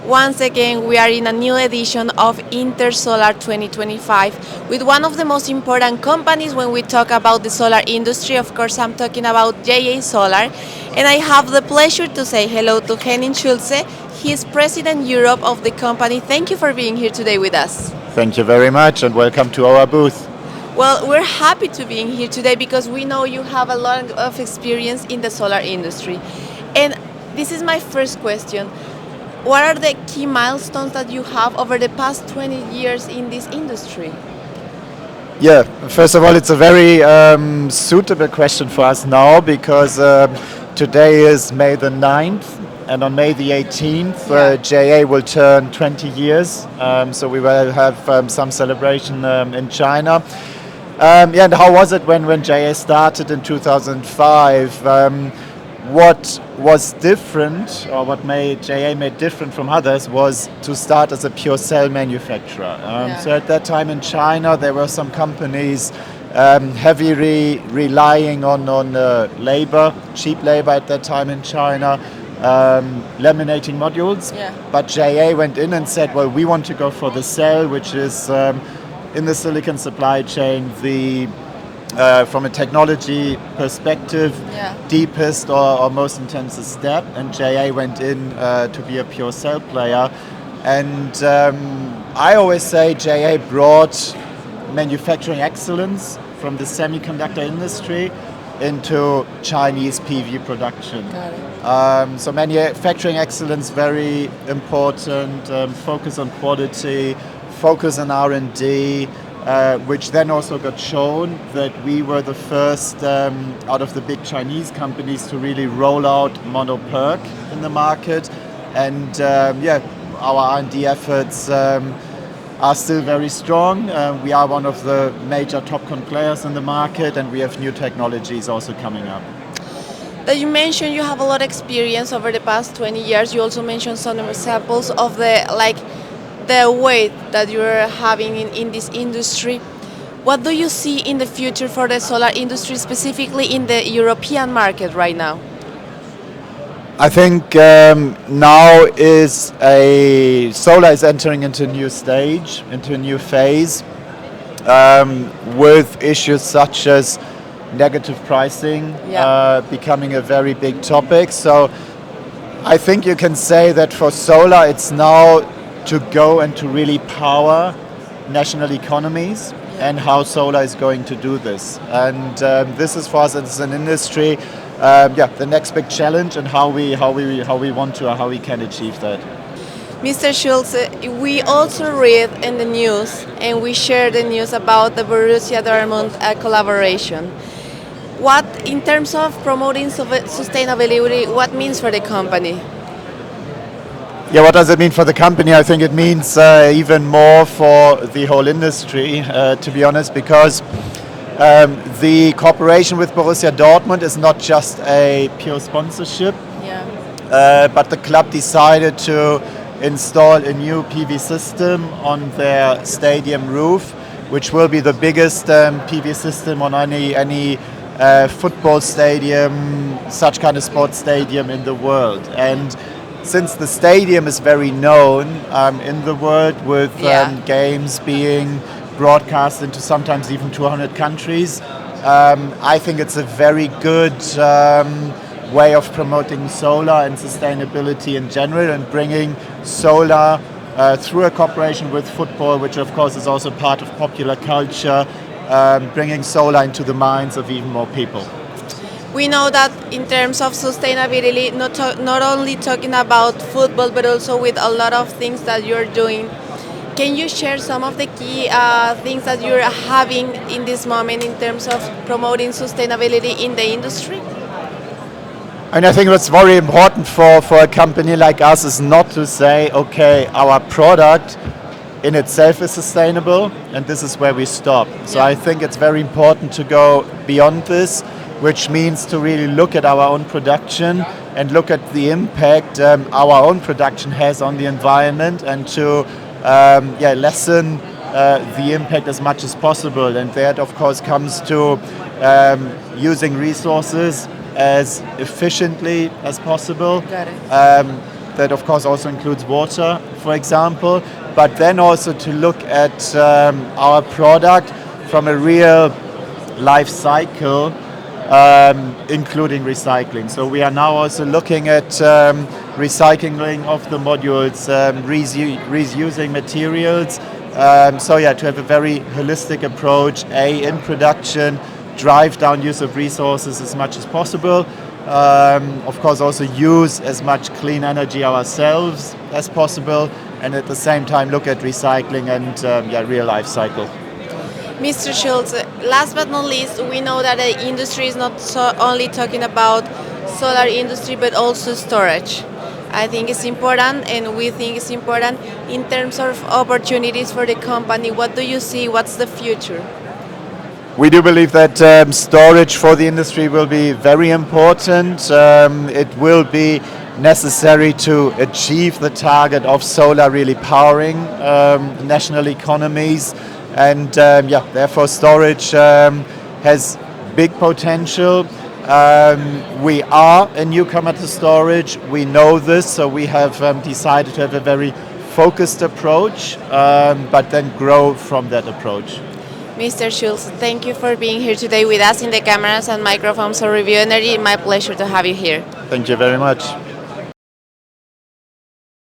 Once again, we are in a new edition of Intersolar 2025 with one of the most important companies when we talk about the solar industry. Of course, I'm talking about JA Solar. And I have the pleasure to say hello to Henning Schulze. He is President Europe of the company. Thank you for being here today with us. Thank you very much and welcome to our booth. Well, we're happy to be here today because we know you have a lot of experience in the solar industry. And this is my first question. What are the key milestones that you have over the past 20 years in this industry? Yeah, first of all, it's a very suitable question for us now because today is May the 9th and on May the 18th, JA will turn 20 years. So we will have some celebration in China. And how was it when JA started in 2005? What was different, or what JA made different from others, was to start as a pure cell manufacturer. So at that time in China, there were some companies heavily relying on labor, cheap labor at that time in China, laminating modules. But JA went in and said, well, we want to go for the cell, which is in the silicon supply chain, from a technology perspective, deepest or most intensive step, and JA went in to be a pure cell player. And I always say JA brought manufacturing excellence from the semiconductor industry into Chinese PV production. So manufacturing excellence, very important, focus on quality, focus on R&D, which then also got shown that we were the first out of the big Chinese companies to really roll out mono PERC in the market. And our R&D efforts are still very strong. We are one of the major TOPCon players in the market, and we have new technologies also coming up. That you mentioned you have a lot of experience over the past 20 years. You also mentioned some examples of the weight that you're having in this industry. What do you see in the future for the solar industry, specifically in the European market right now? I think now solar is entering into a new stage, into a new phase, with issues such as negative pricing becoming a very big topic. So I think you can say that for solar it's now to go and to really power national economies, and how solar is going to do this. And this is for us as an industry, the next big challenge, and how we can achieve that. Mr. Schulze, we also read in the news and we share the news about the Borussia Dortmund collaboration. What, in terms of promoting sustainability, what means for the company? Yeah, what does it mean for the company? I think it means even more for the whole industry, to be honest, because the cooperation with Borussia Dortmund is not just a pure sponsorship, but the club decided to install a new PV system on their stadium roof, which will be the biggest PV system on any football stadium, such kind of sports stadium in the world. And since the stadium is very known in the world, with games being broadcast into sometimes even 200 countries, I think it's a very good way of promoting solar and sustainability in general, and bringing solar through a cooperation with football, which of course is also part of popular culture, bringing solar into the minds of even more people. We know that in terms of sustainability, not only talking about football, but also with a lot of things that you're doing. Can you share some of the key things that you're having in this moment in terms of promoting sustainability in the industry? And I think what's very important for a company like us is not to say, okay, our product in itself is sustainable and this is where we stop. So I think it's very important to go beyond this, which means to really look at our own production and look at the impact our own production has on the environment, and to lessen the impact as much as possible. And that, of course, comes to using resources as efficiently as possible. Got it. That of course also includes water, for example, but then also to look at our product from a real life cycle, including recycling. So we are now also looking at recycling of the modules, reusing materials. So yeah, to have a very holistic approach, in production, drive down use of resources as much as possible. Of course, also use as much clean energy ourselves as possible, and at the same time look at recycling and real life cycle. Mr. Schulze, last but not least, we know that the industry is not only talking about solar industry but also storage. I think it's important, and we think it's important in terms of opportunities for the company. What do you see? What's the future? We do believe that storage for the industry will be very important. It will be necessary to achieve the target of solar really powering national economies, and therefore storage has big potential. We are a newcomer to storage. We know this, so we have decided to have a very focused approach, but then grow from that approach. Mr. Schulze, thank you for being here today with us in the cameras and microphones of Review Energy. My pleasure to have you here. Thank you very much.